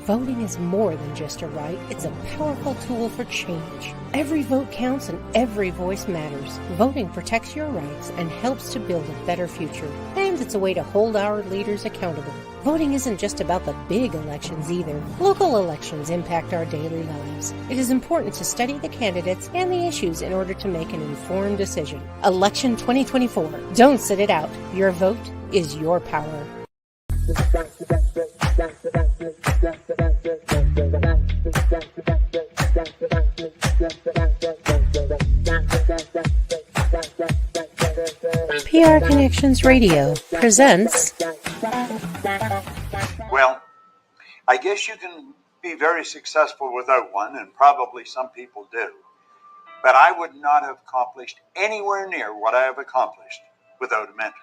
Voting is more than just a right, it's a powerful tool for change. Every vote counts and every voice matters. Voting protects your rights and helps to build a better future. And it's a way to hold our leaders accountable. Voting isn't just about the big elections either. Local elections impact our daily lives. It is important to study the candidates and the issues in order to make an informed decision. Election 2024. Don't sit it out. Your vote is your power. PR Connections Radio presents. Well, I guess you can be very successful without one, and probably some people do. But I would not have accomplished anywhere near what I have accomplished without a mentor.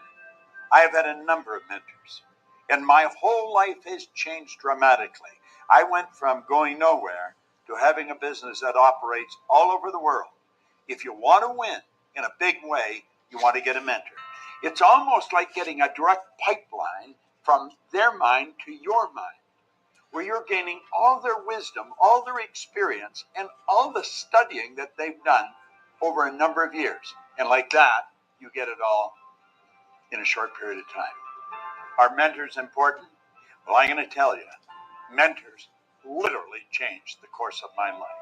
I have had a number of mentors, and my whole life has changed dramatically. I went from going nowhere to having a business that operates all over the world. If you want to win in a big way, you want to get a mentor. It's almost like getting a direct pipeline from their mind to your mind, where you're gaining all their wisdom, all their experience, and all the studying that they've done over a number of years. And like that, you get it all in a short period of time. Are mentors important? Well, I'm going to tell you, mentors literally changed the course of my life.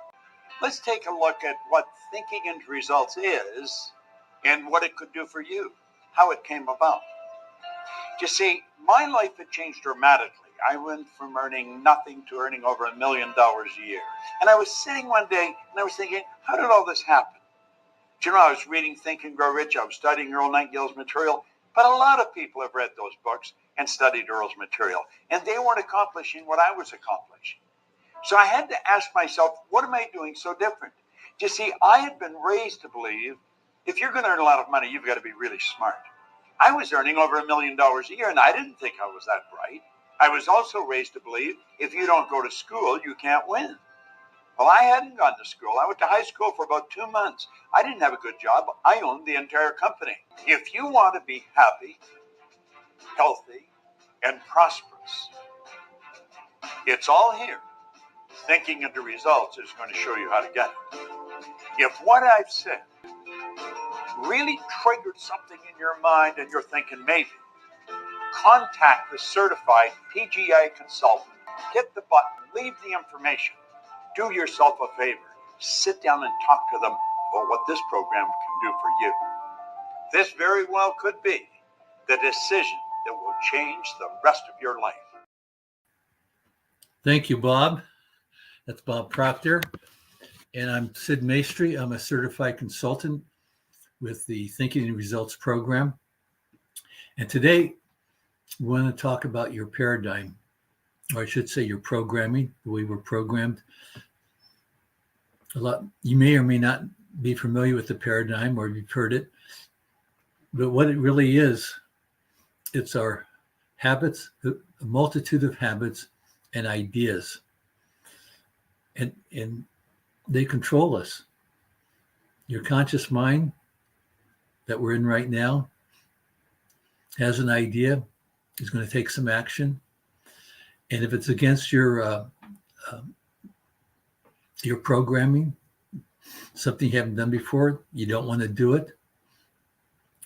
Let's take a look at what thinking into results is and what it could do for you, how it came about. You see, my life had changed dramatically. I went from earning nothing to earning over $1 million a year. And I was sitting one day and I was thinking, how did all this happen? Do you know, I was reading Think and Grow Rich. I was studying Earl Nightingale's material. But a lot of people have read those books and studied Earl's material. And they weren't accomplishing what I was accomplishing. So I had to ask myself, what am I doing so different? You see, I had been raised to believe if you're going to earn a lot of money, you've got to be really smart. I was earning over $1 million a year, and I didn't think I was that bright. I was also raised to believe if you don't go to school, you can't win. Well, I hadn't gone to school. I went to high school for about 2 months. I didn't have a good job. I owned the entire company. If you want to be happy, healthy, and prosperous, it's all here. Thinking into results is going to show you how to get it. If what I've said really triggered something in your mind and you're thinking maybe, contact the certified PGI consultant, hit the button, leave the information, do yourself a favor, sit down and talk to them about what this program can do for you. This very well could be the decision that will change the rest of your life. Thank you, Bob. That's Bob Proctor. And I'm Sid Maestri. I'm a certified consultant with the Thinking and Results program. And today, we want to talk about your paradigm, or I should say your programming, the way we're programmed. You may or may not be familiar with the paradigm, or you've heard it. But what it really is, it's our habits, a multitude of habits and ideas. And they control us. Your conscious mind that we're in right now has an idea, is going to take some action. And if it's against your programming, something you haven't done before, you don't want to do it.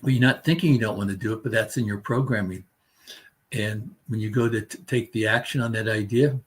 Well, you're not thinking you don't want to do it, but that's in your programming. And when you go to take the action on that idea,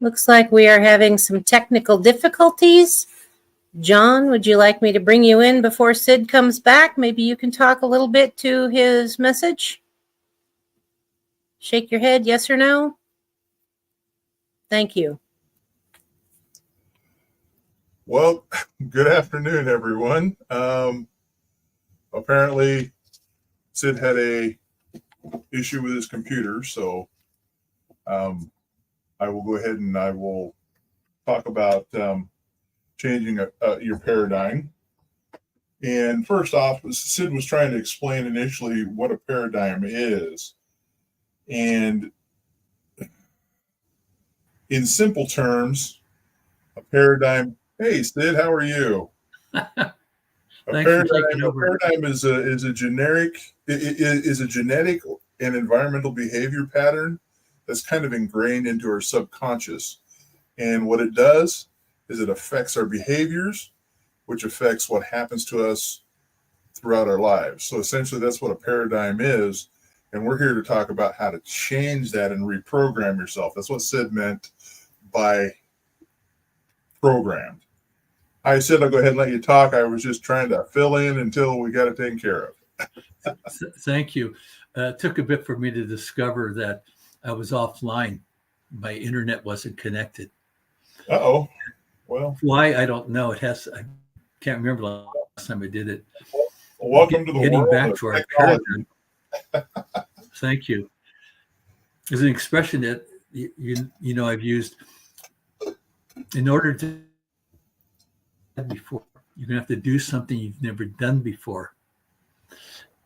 Looks like we are having some technical difficulties. John, would you like me to bring you in before Sid comes back? Maybe you can talk a little bit to his message. Shake your head, yes or no? Thank you. Well, good afternoon, everyone. Apparently, Sid had a issue with his computer, so I will go ahead and I will talk about changing your paradigm. And first off, Sid was trying to explain initially what a paradigm is. And in simple terms, a paradigm. Hey, Sid, how are you? A paradigm is a genetic and environmental behavior pattern that's kind of ingrained into our subconscious. And what it does is it affects our behaviors, which affects what happens to us throughout our lives. So essentially, that's what a paradigm is. And we're here to talk about how to change that and reprogram yourself. That's what Sid meant by programmed. I said I'll go ahead and let you talk. I was just trying to fill in until we got it taken care of. Thank you. It took a bit for me to discover that I was offline. My internet wasn't connected. Uh-oh. Well, why, I don't know. I can't remember the last time I did it. Welcome to the getting world back of to our technology. paradigm. Thank you. There's an expression that you know I've used. In order to before, you're gonna have to do something you've never done before.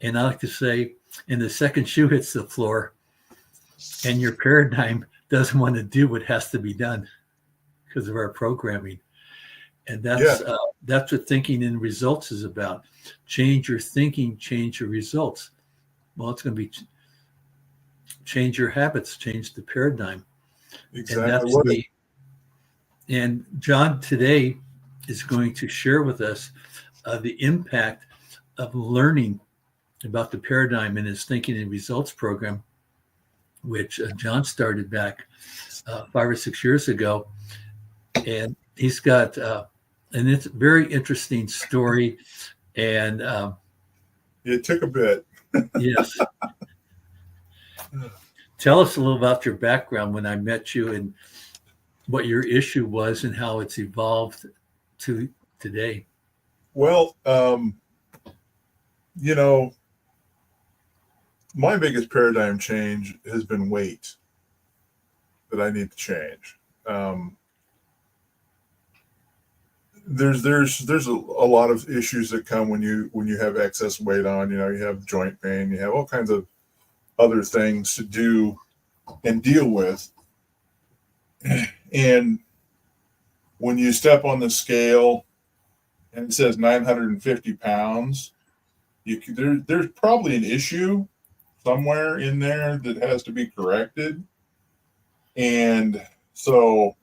And I like to say, and the second shoe hits the floor, and your paradigm doesn't want to do what has to be done because of our programming. And that's what thinking in results is about. Change your thinking, change your results. Well, it's going to be change your habits, change the paradigm. Exactly. And John today is going to share with us the impact of learning about the paradigm in his thinking and results program, which John started back 5 or 6 years ago. And he's got and it's a very interesting story. And it took a bit. Yes. Tell us a little about your background when I met you and what your issue was and how it's evolved to today. Well, my biggest paradigm change has been weight that I need to change. There's a lot of issues that come when you have excess weight on. You have joint pain, you have all kinds of other things to do and deal with. And when you step on the scale and it says 950 pounds, there's probably an issue somewhere in there that has to be corrected. And so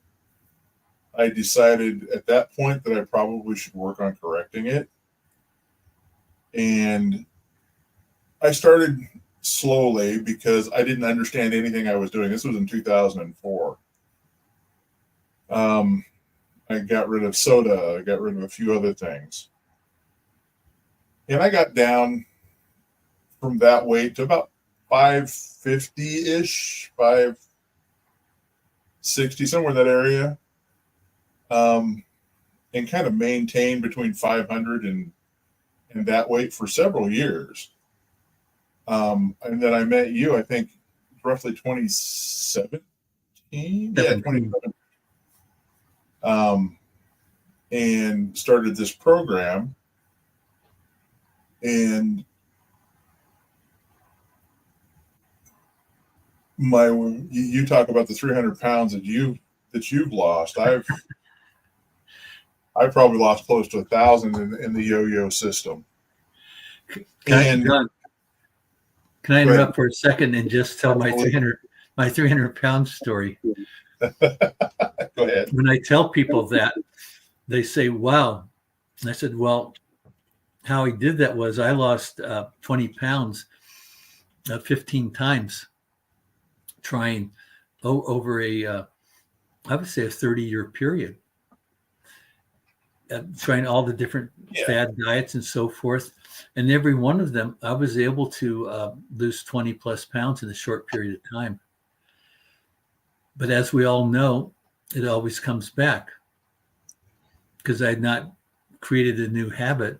I decided at that point that I probably should work on correcting it. And I started slowly because I didn't understand anything I was doing. This was in 2004. I got rid of soda. I got rid of a few other things. And I got down from that weight to about 550-ish, 560, somewhere in that area. And kind of maintained between 500 and that weight for several years. And then I met you, I think, roughly 2017. Yeah, 2017. And started this program. And you talk about the 300 pounds that you've lost. I probably lost close to 1,000 in the yo-yo system. Can I interrupt for a second and just tell my 300 pound story? Go ahead. When I tell people that, they say, wow. And I said, well, how he did that was I lost 20 pounds 15 times trying over a I would say a 30-year period, trying all the different fad diets and so forth. And every one of them, I was able to lose 20 plus pounds in a short period of time. But as we all know, it always comes back because I had not created a new habit,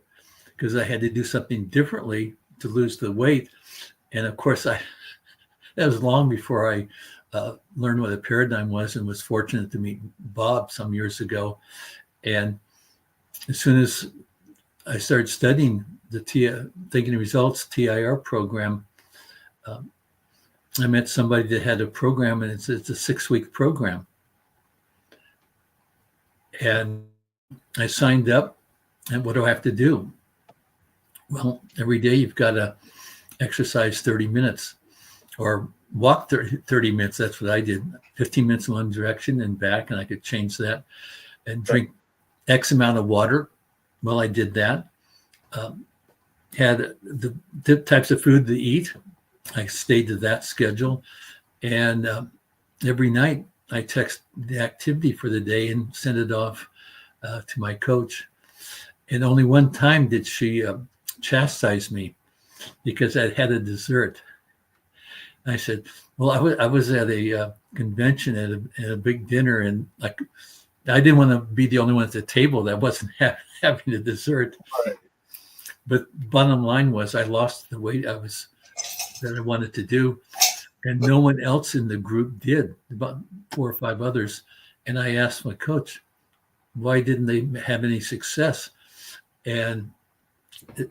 because I had to do something differently to lose the weight. And of course, that was long before I learned what a paradigm was, and was fortunate to meet Bob some years ago. And as soon as I started studying the Thinking Results TIR program, I met somebody that had a program, and it's a 6-week program. And I signed up, and what do I have to do? Well, every day you've got to exercise 30 minutes or walk 30 minutes. That's what I did. 15 minutes in one direction and back, and I could change that, and drink X amount of water. Well, I did that. Had the types of food to eat. I stayed to that schedule. And every night I text the activity for the day and send it off to my coach. And only one time did she chastise me because I'd had a dessert. I said, well, I was at a convention at a big dinner, and like I didn't want to be the only one at the table that wasn't having a dessert. Right. But bottom line was, I lost the weight that I wanted to do, and no one else in the group did. About 4 or 5 others. And I asked my coach, why didn't they have any success? And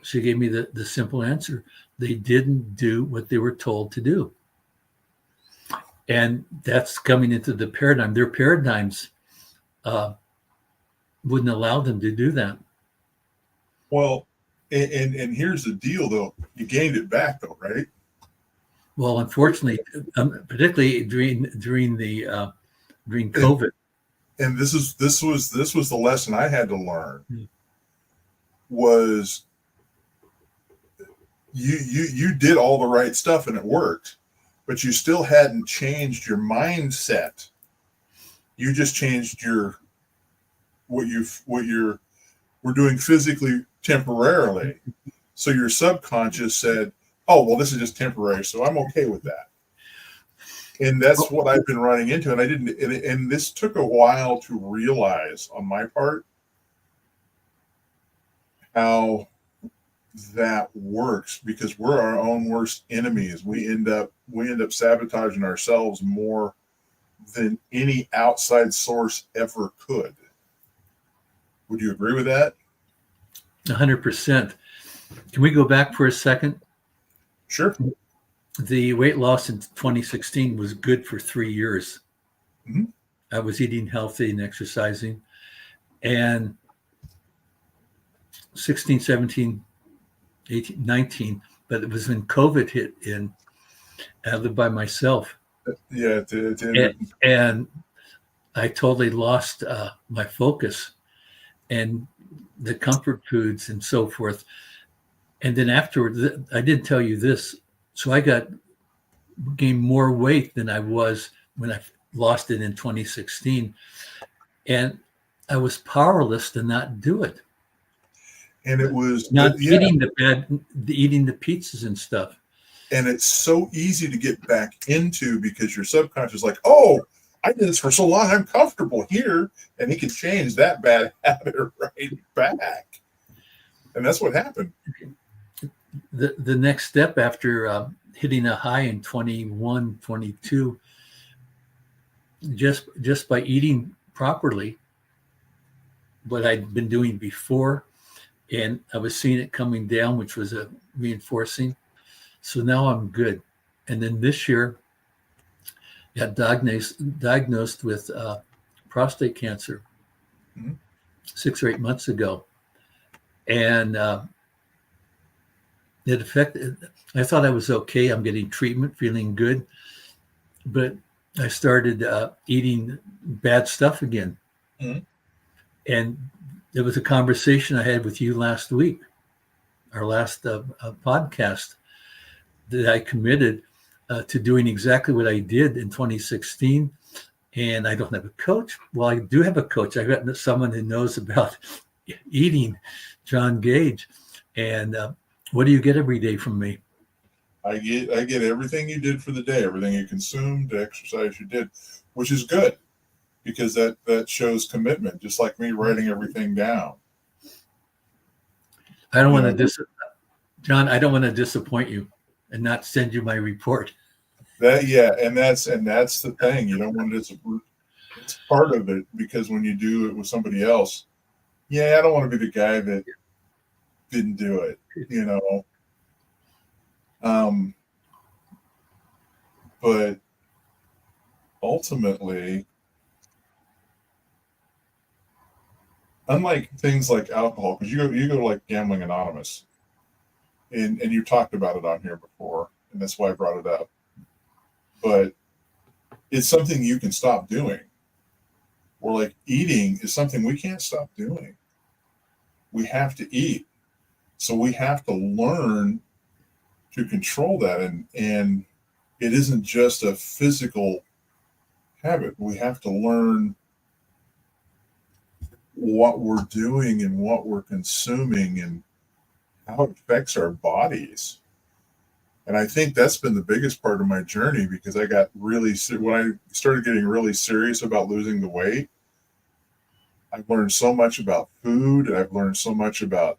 she gave me the simple answer: they didn't do what they were told to do. And that's coming into the paradigm. Their paradigms wouldn't allow them to do that. Well, and here's the deal, though. You gained it back, though, right? Well, unfortunately, particularly during COVID. And this was the lesson I had to learn. Was you did all the right stuff and it worked, but you still hadn't changed your mindset. You just changed what we're doing physically temporarily. So your subconscious said, oh, well, this is just temporary, so I'm okay with that. And that's what I've been running into. And I didn't, and this took a while to realize on my part how that works, because we're our own worst enemies. We end up sabotaging ourselves more than any outside source ever could. Would you agree with that? 100%. Can we go back for a second? Sure. The weight loss in 2016 was good for 3 years. Mm-hmm. I was eating healthy and exercising. And 16, 17, 18, 19, but it was when COVID hit in. I lived by myself. Yeah. And I totally lost my focus and the comfort foods and so forth. And then afterwards, I did tell you this. So I gained more weight than I was when I lost it in 2016. And I was powerless to not do it. And it was not eating the pizzas and stuff. And it's so easy to get back into, because your subconscious is like, oh, I did this for so long, I'm comfortable here. And he can change that bad habit right back. And that's what happened. The next step after hitting a high in 21, 22, just by eating properly, what I'd been doing before, and I was seeing it coming down, which was reinforcing. So now I'm good. And then this year, I got diagnosed with prostate cancer 6 or 8 months ago. And it affected, I thought I was okay. I'm getting treatment, feeling good. But I started eating bad stuff again. Mm-hmm. And there was a conversation I had with you last week, our last podcast, that I committed to doing exactly what I did in 2016, and I don't have a coach. Well, I do have a coach. I got someone who knows about eating, John Gage. And what do you get every day from me? I get everything you did for the day, everything you consumed, the exercise you did, which is good because that shows commitment, just like me writing everything down. I don't want to John, I don't want to disappoint you and not send you my report. And that's the thing. You don't want to disappoint. It's part of it because when you do it with somebody else, I don't want to be the guy that didn't do it, but ultimately, unlike things like alcohol, because you go to like Gambling Anonymous, and you talked about it on here before, and that's why I brought it up. But it's something you can stop doing. Or like eating is something we can't stop doing. We have to eat. So we have to learn to control that. And it isn't just a physical habit. We have to learn what we're doing and what we're consuming and how it affects our bodies. And I think that's been the biggest part of my journey because I got really, when I started getting really serious about losing the weight, I've learned so much about food and I've learned so much about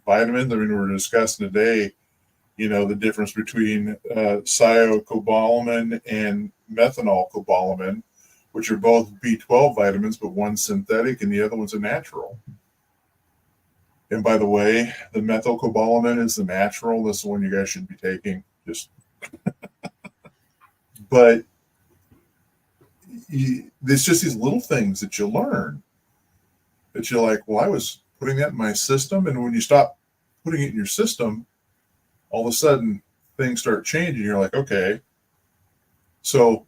vitamins. I mean, we're discussing today, the difference between cyanocobalamin and methylcobalamin, which are both B12 vitamins, but one's synthetic and the other one's a natural. And by the way, the methylcobalamin is the natural. That's the one you guys should be taking. But there's just these little things that you learn that you're like, well, I was putting that in my system. And when you stop putting it in your system, all of a sudden things start changing. You're like, okay. So,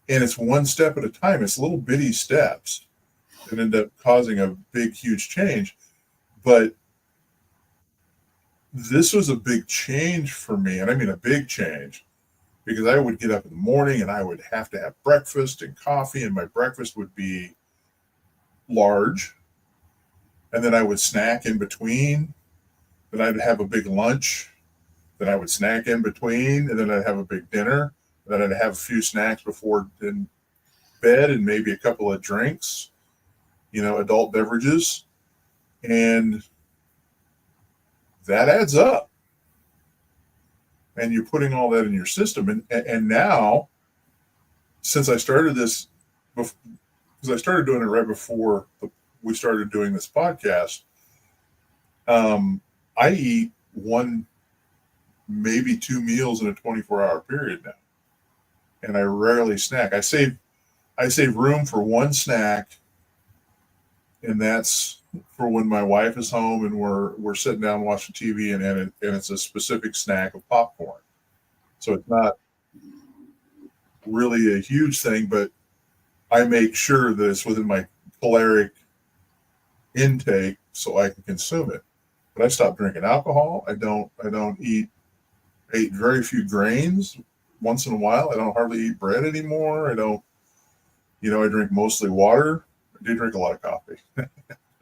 and it's one step at a time. It's little bitty steps that end up causing a big, huge change. But this was a big change for me. And I mean a big change because I would get up in the morning and I would have to have breakfast and coffee, and my breakfast would be large. And then I would snack in between. Then I'd have a big lunch. Then I would snack in between. And then I'd have a big dinner. Then I'd have a few snacks before in bed and maybe a couple of drinks, adult beverages. And that adds up. And you're putting all that in your system. And now, since I started this, because I started doing it right before we started doing this podcast, I eat one, maybe two meals in a 24-hour period now. And I rarely snack. I save room for one snack, and that's for when my wife is home and we're sitting down watching TV and it's a specific snack of popcorn. So it's not really a huge thing, but I make sure that it's within my caloric intake so I can consume it. But I stopped drinking alcohol. I ate very few grains. Once in a while, I don't hardly eat bread anymore. I don't, I drink mostly water. I do drink a lot of coffee.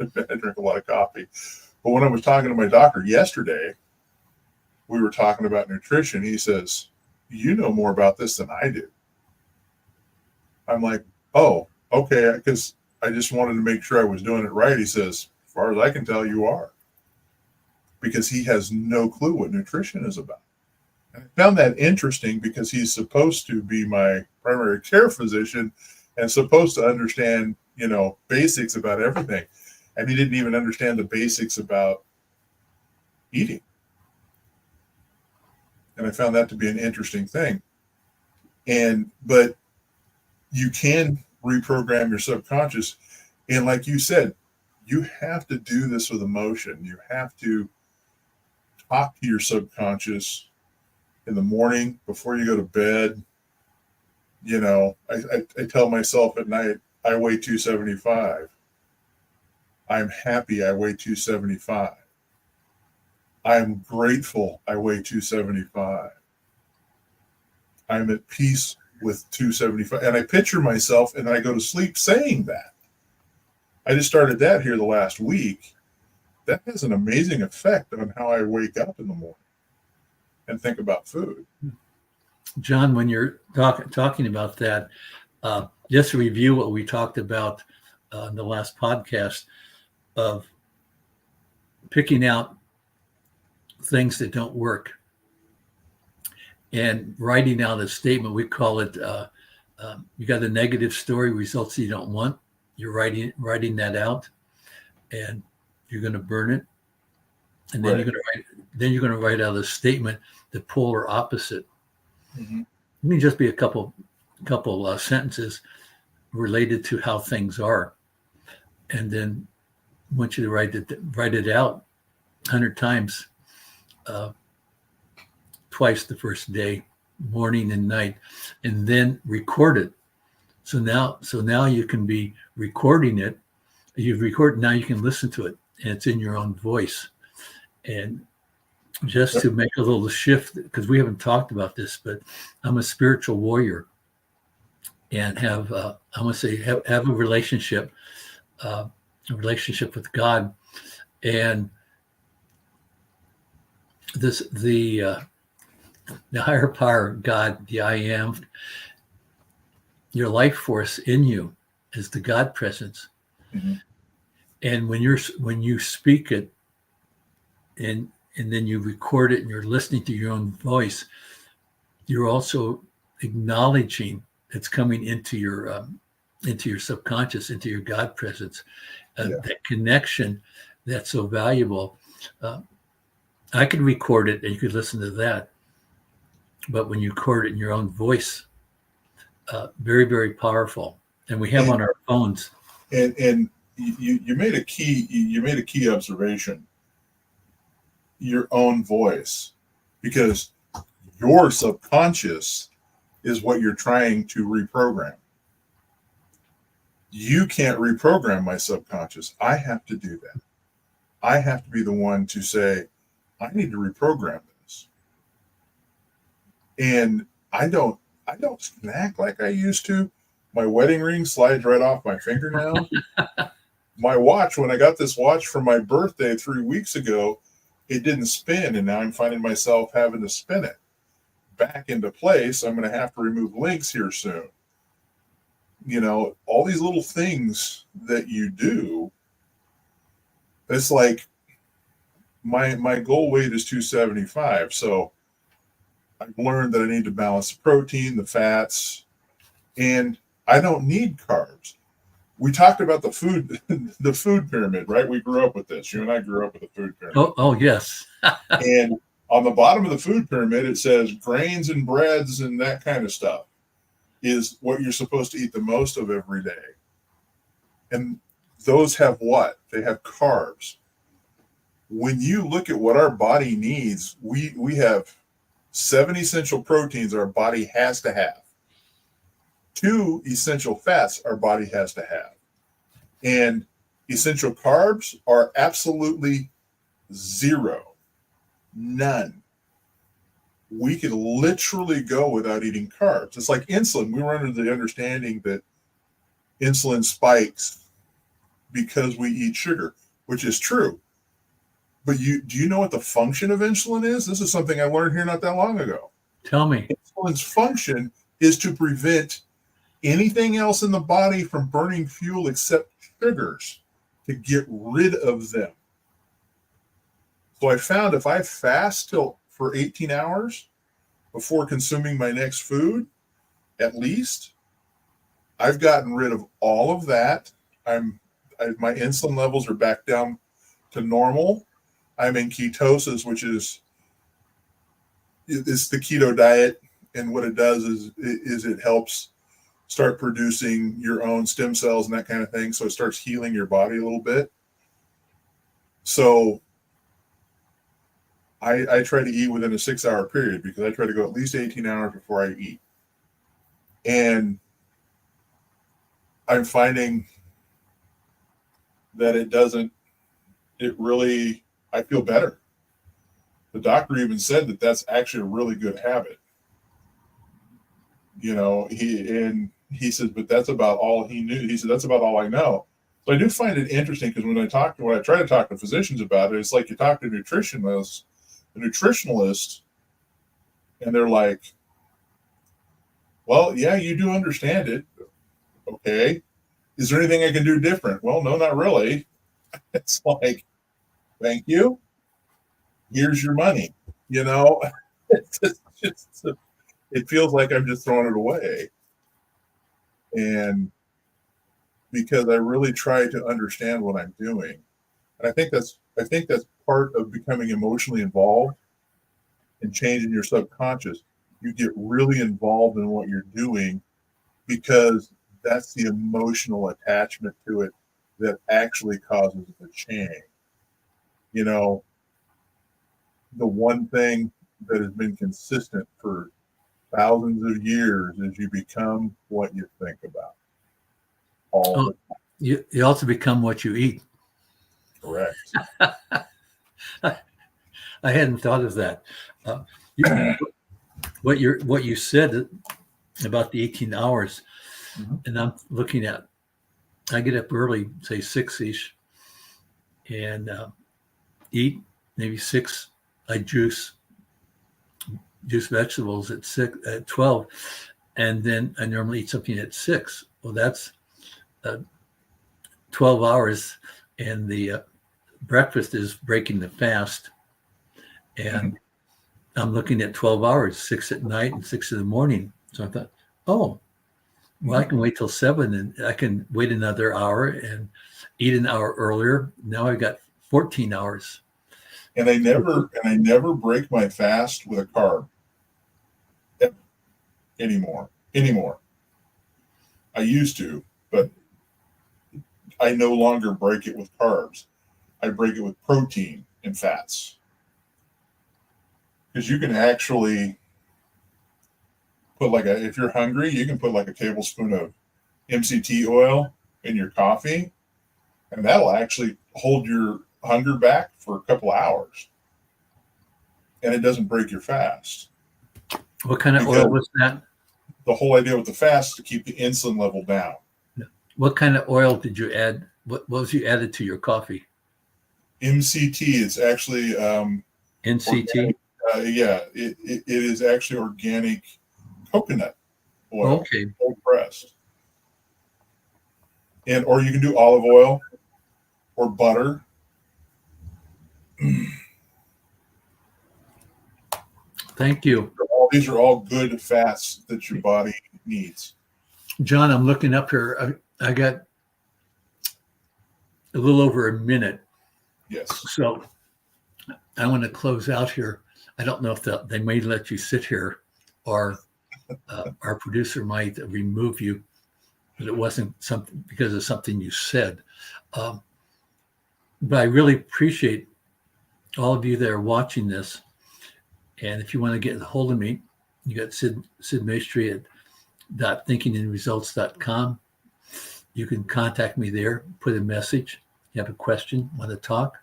I drink a lot of coffee. But when I was talking to my doctor yesterday, we were talking about nutrition. He says, you know more about this than I do. I'm like, oh, okay, because I just wanted to make sure I was doing it right. He says, as far as I can tell, you are. Because he has no clue what nutrition is about. And I found that interesting because he's supposed to be my primary care physician and supposed to understand, basics about everything. And he didn't even understand the basics about eating. And I found that to be an interesting thing. But you can reprogram your subconscious. And like you said, you have to do this with emotion. You have to talk to your subconscious in the morning before you go to bed. I tell myself at night, I weigh 275. I'm happy I weigh 275. I'm grateful I weigh 275. I'm at peace with 275. And I picture myself and I go to sleep saying that. I just started that here the last week. That has an amazing effect on how I wake up in the morning and think about food. John, when you're talking about that, just to review what we talked about in the last podcast of picking out things that don't work and writing out a statement. We call it, you got a negative story, results you don't want. You're writing that out, and you're going to burn it. And then you're going to write out a statement, the polar opposite. Mm-hmm. It may just be a couple sentences related to how things are, and then I want you to write it out 100 times, twice the first day, morning and night, and then record it. So now you can be recording it. You've recorded, now you can listen to it, and it's in your own voice. And just to make a little shift, because we haven't talked about this, but I'm a spiritual warrior and have a relationship with God. And the higher power, God, the I am, your life force in you is the God presence. Mm-hmm. And when you speak it and then you record it and you're listening to your own voice, you're also acknowledging it's coming into your subconscious, into your God presence, that connection that's so valuable. I could record it and you could listen to that, but when you record it in your own voice, very, very powerful. And we have on our phones. And you made a key observation. Your own voice, because your subconscious is what you're trying to reprogram. You can't reprogram my subconscious. I have to do that. I have to be the one to say, I need to reprogram this. And I don't snack like I used to. My wedding ring slides right off my finger now. My watch, when I got this watch for my birthday 3 weeks ago, it didn't spin, and now I'm finding myself having to spin it back into place. I'm going to have to remove links here soon. You know, all these little things that you do. It's like my goal weight is 275, so I've learned that I need to balance the protein, the fats, and I don't need carbs. We talked about the food pyramid, right? We grew up with this. You and I grew up with the food pyramid. Oh yes. And on the bottom of the food pyramid, it says grains and breads and that kind of stuff is what you're supposed to eat the most of every day. And those have what? They have carbs. When you look at what our body needs, we have 7 essential proteins our body has to have. 2 essential fats our body has to have. And essential carbs are absolutely 0. None. We could literally go without eating carbs. It's like insulin. We were under the understanding that insulin spikes because we eat sugar, which is true. But do you know what the function of insulin is? This is something I learned here not that long ago. Tell me. Insulin's function is to prevent anything else in the body from burning fuel except sugars, to get rid of them. So I found if I fast for 18 hours before consuming my next food, at least, I've gotten rid of all of that. My insulin levels are back down to normal. I'm in ketosis, which is the keto diet, and what it does is it helps start producing your own stem cells and that kind of thing. So it starts healing your body a little bit. So I try to eat within a 6-hour period because I try to go at least 18 hours before I eat. And I'm finding that I feel better. The doctor even said that that's actually a really good habit. He said, but that's about all he knew. He said, that's about all I know. So I do find it interesting because when I try to talk to physicians about it, it's like you talk to a nutritionist, and they're like, well, yeah, you do understand it. Okay. Is there anything I can do different? Well, no, not really. It's like, thank you. Here's your money. It feels like I'm just throwing it away. And because I really try to understand what I'm doing. And I think that's part of becoming emotionally involved and changing your subconscious. You get really involved in what you're doing because that's the emotional attachment to it that actually causes the change. The one thing that has been consistent for thousands of years is you become what you think about. You also become what you eat. Correct. I hadn't thought of that. What you said about the 18 hours, and I'm looking at, I get up early, say 6-ish, and eat maybe 6. I juice vegetables at 12, and then I normally eat something at 6. Well, that's 12 hours, and the breakfast is breaking the fast, and I'm looking at 12 hours, 6 at night and 6 in the morning. So I thought, oh, well, I can wait till 7, and I can wait another hour and eat an hour earlier. Now I've got 14 hours. And I never break my fast with a carb anymore. I used to, but I no longer break it with carbs. I break it with protein and fats. Because you can actually put if you're hungry, you can put a tablespoon of MCT oil in your coffee, and that'll actually hold your hunger back for a couple of hours. And it doesn't break your fast. What kind of oil was that? The whole idea with the fast is to keep the insulin level down. What kind of oil did you add? What was you added to your coffee? MCT. It's actually NCT. It is actually organic coconut oil. Okay. Cold pressed. Or you can do olive oil or butter. Thank you. These are all good fats that your body needs. John, I'm looking up here. I got a little over a minute. Yes. So I want to close out here. I don't know if they may let you sit here, or our producer might remove you, but it wasn't something because of something you said. But I really appreciate all of you that are watching this. And if you want to get a hold of me, you got Sid Maestri at .thinkingandresults.com. You can contact me there, put a message. You have a question, want to talk.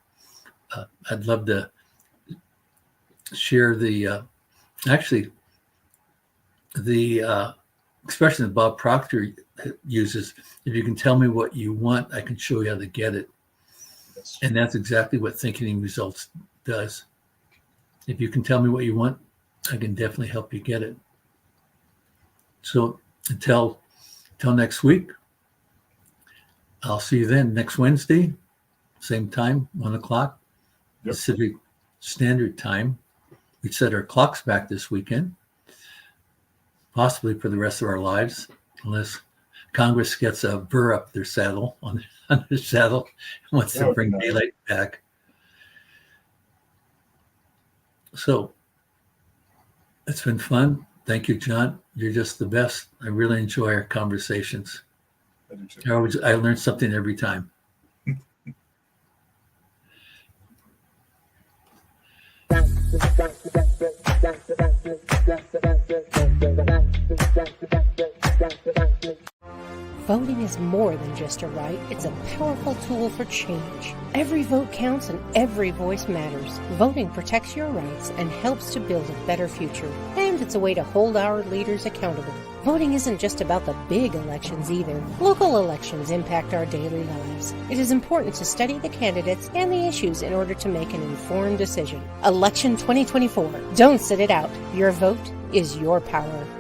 I'd love to share the expression that Bob Proctor uses. If you can tell me what you want, I can show you how to get it. Yes. And that's exactly what Thinking and Results does. If you can tell me what you want, I can definitely help you get it. So until next week, I'll see you then next Wednesday, same time, 1:00 Pacific Standard Time. We set our clocks back this weekend, possibly for the rest of our lives, unless Congress gets a burr up their saddle on their saddle and wants to bring daylight back. So it's been fun. Thank you, John. You're just the best. I really enjoy our conversations. I learn something every time. Voting is more than just a right, it's a powerful tool for change. Every vote counts and every voice matters. Voting protects your rights and helps to build a better future. And it's a way to hold our leaders accountable. Voting isn't just about the big elections either. Local elections impact our daily lives. It is important to study the candidates and the issues in order to make an informed decision. Election 2024. Don't sit it out. Your vote is your power.